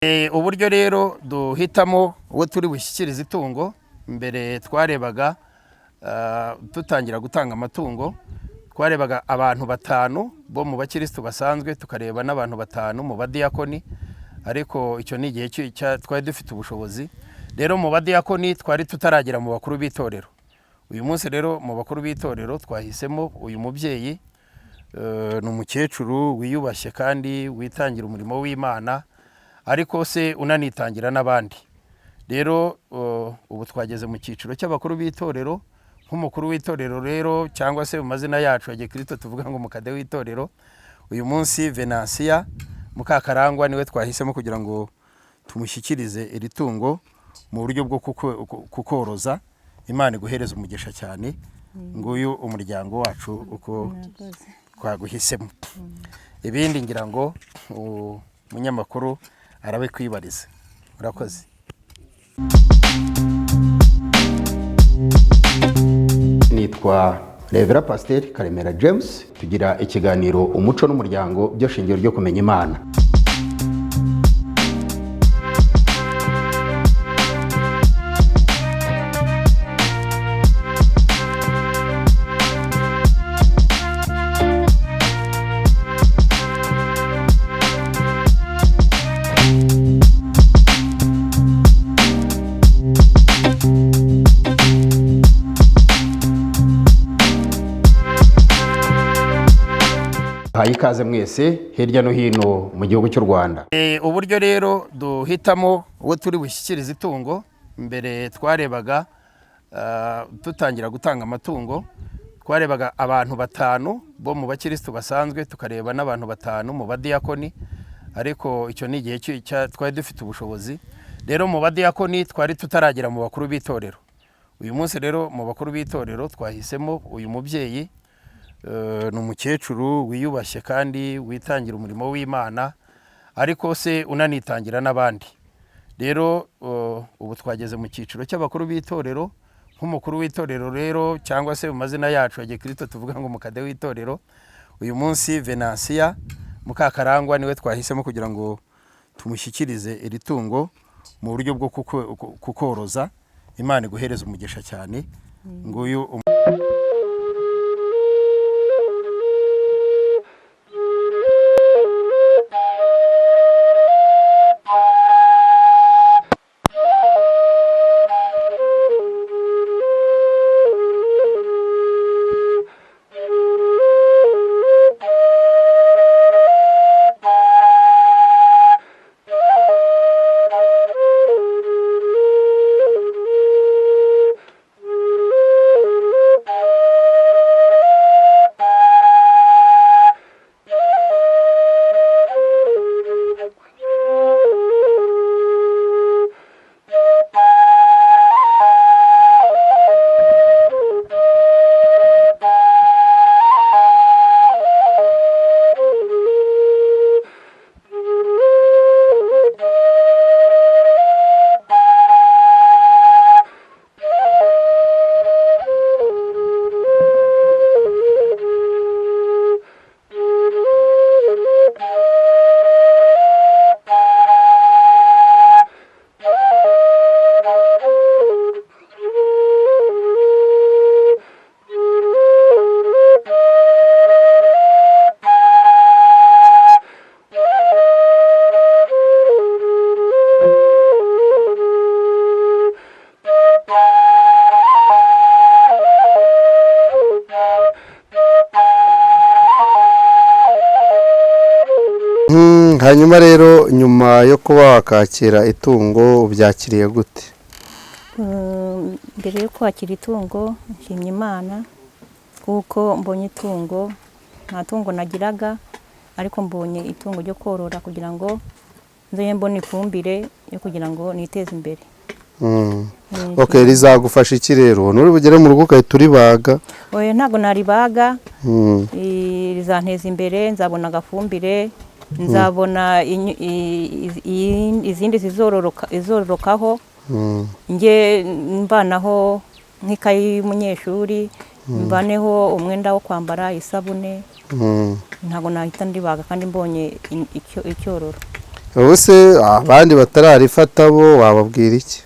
Uburyo rero duhitamo uwo turi bushyikirize itungo mbere twarebaga tutangira gutanga amatungo twarebaga abantu batanu bo mu bakristo basanzwe tukareba n'abantu batanu mu badiyakoni ariko icyo ni igihe twari dufite ubushobozi rero mu badiyakoni twari tutaragera mu bakuru b'itorero uyu munsi rero mu bakuru b'itorero twahisemo uyu mubyeyi ni umukecuru wiyubashye kandi witangira umurimo w'Imana ariko se unanitangira n'abandi rero ubu twageze mu cyiciro cy'abakuru b'itorero nk'umukuru w'itorero rero cyangwa se mu mazina yacu ya Gikristo tuvuga ngo mukade w'itorero uyu munsi Venansia Mukakarangwa niwe twahisemo kugira ngo tumushyikirize iri tungo mu buryo bwo kukoroza Imana iguhereza umugisha cyane nguyu umuryango wacu uko twaguhisemo ibindi ngira ngo umunyamakuru arabe kwibariza urakoze. Nitwa Revera Pasteur Karemera James tugira ikiganiro umuco n'umuryango byo shingiro ryo kumenya Imana. Ikaze mwese hirya no hino mu gihugu cy'u Rwanda. Uburyo rero duhitamo uwo turi bushyikirize itungo mbere twarebaga tutangira gutanga amatungo twarebaga abantu batanu bo mu bakristo basanzwe tukareba n'abantu batanu mu badiyakoni ariko icyo ni igihe twari dufite ubushobozi rero mu badiyakoni twari tutaragera mu bakuru b'itorero uyu munsi rero mu bakuru b'itorero twahisemo uyu mubyeyi ni umukecuru wiyubashye kandi witangira umurimo w'Imana ariko se unanitangira n'abandi rero ubu twageze mu cyiciro cy'abakuru b'itorero nk'umukuru w'itorero rero cyangwa se mu mazina yacu ya Gikristo tuvuga ngo mukade w'itorero uyu munsi Venansia Mukakarangwa niwe twahisemo kugira ngo tumushyikirize iri tungo mu buryo bwo kukoroza Imana iguhereza umugisha cyane nguyu hanyuma rero nyuma yo kuba wakakira itungo ubyakiriye gute? Mbere yo kwakira itungo nshimye Imana kuko mbonye itungo nta tungo nagiraga ariko mbonye itungo ryo korora kugira ngo nze mbone ifumbire yo kugira ngo niteze imbere. Okay, rizagufasha iki rero? Nuri bugere mu rugo ukahita uribaga? Oya ntago naribaga. Rizanteza imbere nzabona agafumbire nzabona izindi izororokaho nge mbanaho nk'ikayi y'umunyeshuri mbaneho umwenda wo kwambara isabune ntago nahita ndibaga kandi mbonye icyororo. ubu se abandi batararifata bo wababwira iki?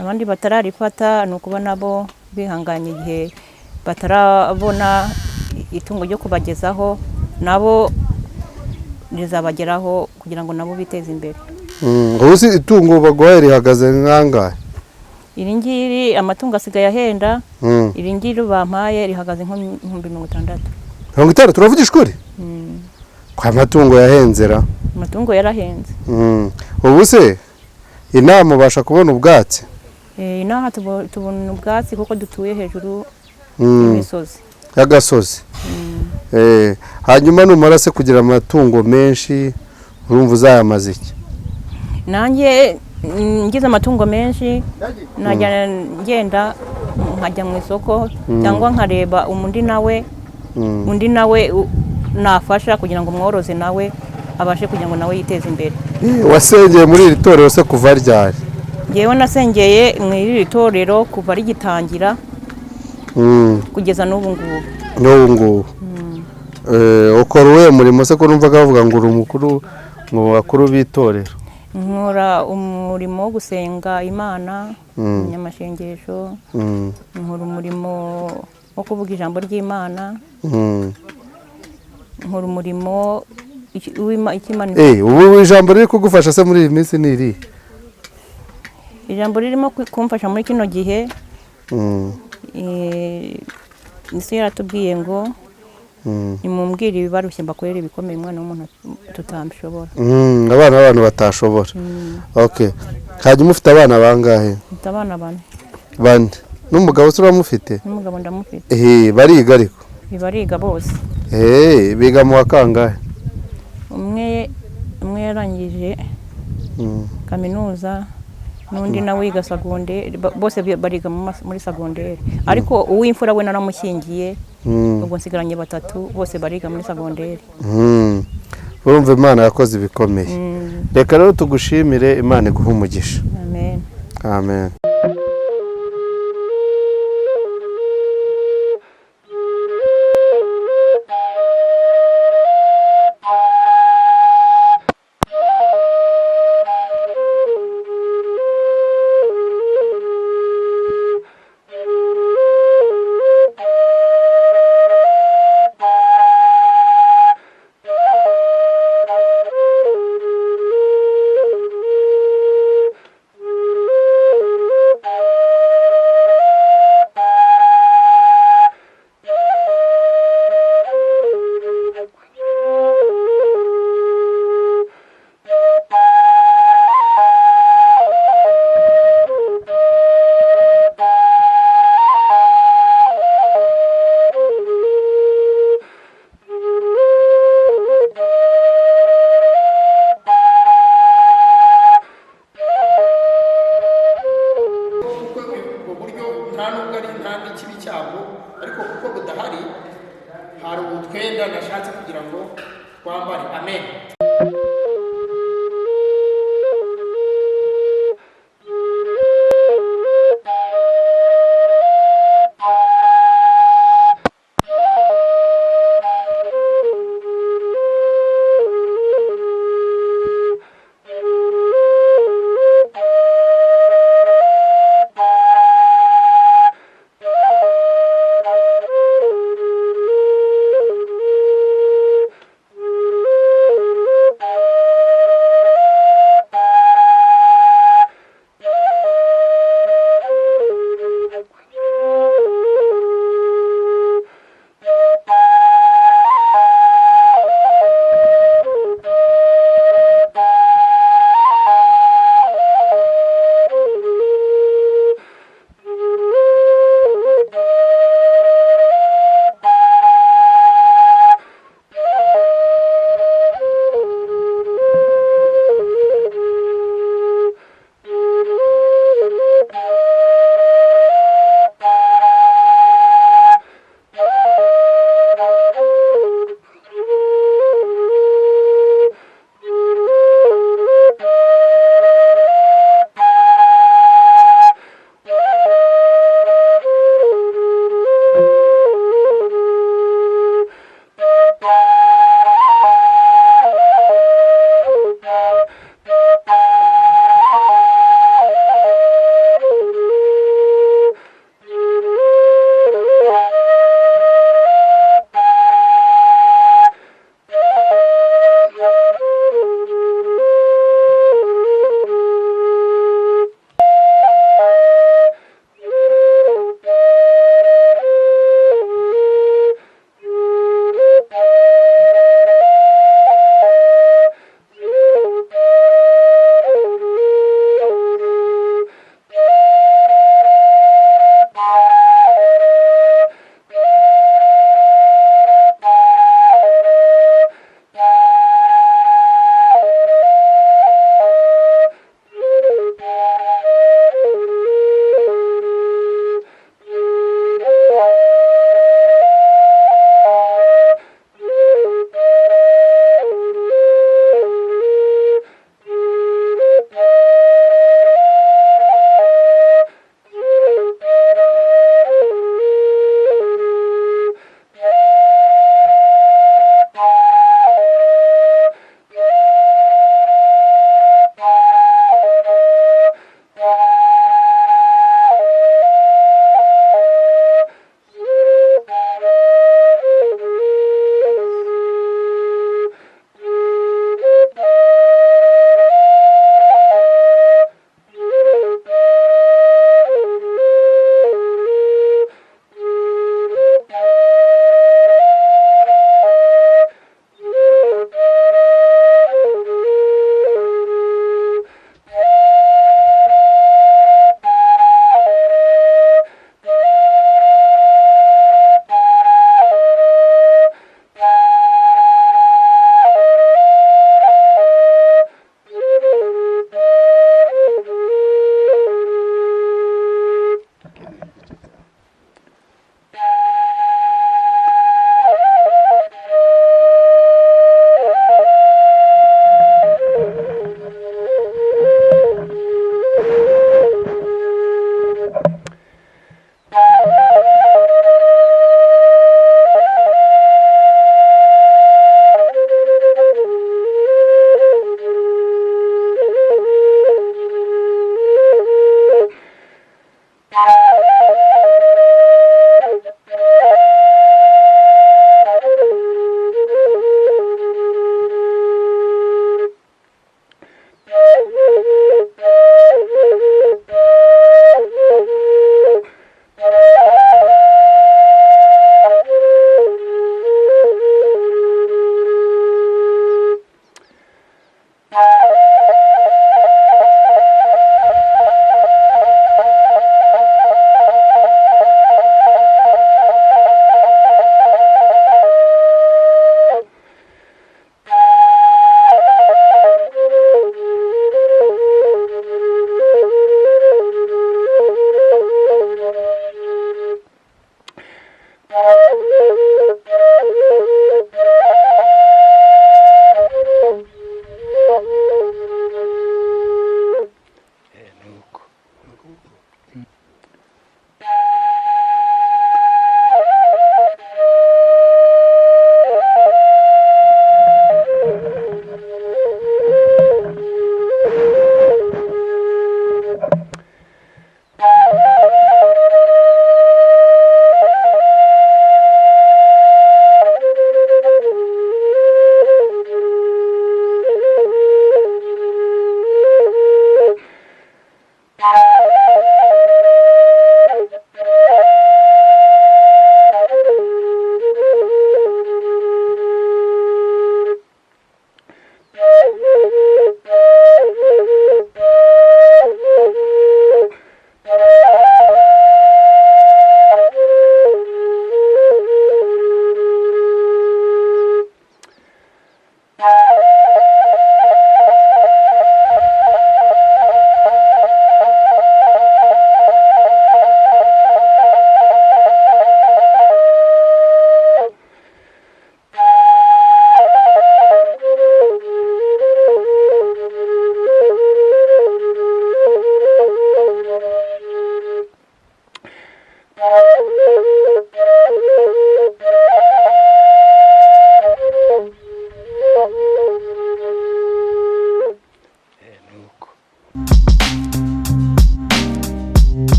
abandi batararifata ni ukuba nabo bihanganye igihe batarabona itungo ryo kubagezaho, nabo rizabageraho kugira ngo nabo biteze imbere. ubu se itungo baguhaye rihagaze nk'angahe? iri ngiri amatungo asigaye ahenda, iri ngiri bampaye rihagaze nk'ibihumbi 60. 60? turavugisha ukuri? kwa matungo yahenzera? amatungo yarahenze. ubu se inama ubasha kubona ubwatsi? inaha tubona ubwatsi kuko dutuye hejuru y'imisozi y'agasozi. hanyuma numara se kugira amatungo menshi urumva uzayamaze iki? nanjye ngize amatungo menshi najya ngenda nkajya mu isoko cyangwa nkareba undi nawe nafasha kugira ngo umworoze nawe abashe kugira ngo nawe yiteze imbere. wasengeye muri iri torero se kuva ryari? ngewe nasengeye muri iri torero kuva rigitangira kugeza n'ubu ngubu. ukora uwuhe murimo se ko numvaga bavuga ngo uri umukuru mu bakuru b'itorero? nkora umurimo wo gusenga Imana, umunyamasengesho, nkora umurimo wo kuvuga ijambo ry'Imana, nkora umurimo w'Imana. ubu ijambo riri kugufasha se muri iyi minsi ni iri? ijambo ririmo kumfasha muri kino gihe, isi yaratubwiye ngo nimumbwire ibibarushye mbakorere ibikomeye umwana w'umuntu tutambishobora. abana b'abantu batashobora. hanyuma ufite abana bangahe? mfite abana 4. 4? n'umugabo se uramufite? n'umugabo ndamufite. bariga ariko? bariga bose. biga mu wa kangahe? umwe yarangije kaminuza, n'undi nawe yiga segonderi, bose bariga muri segonderi, ariko uw'imfura we naramushyingiye, ubwo nsigaranye 3 bose bariga muri segonderi. urumva Imana yakoze ibikomeye. reka rero tugushimire, Imana iguhe umugisha. Amen. Amen.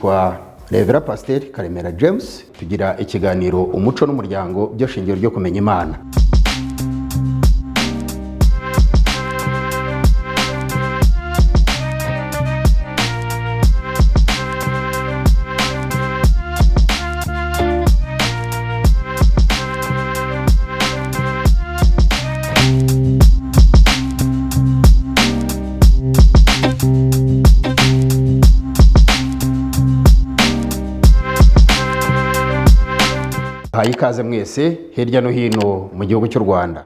nitwa Revera Pasiteri Karemera James, tugira ikiganiro umuco n'umuryango byo shingiro ryo kumenya Imana. Ikaze mwese hirya no hino mu gihugu cy'u Rwanda.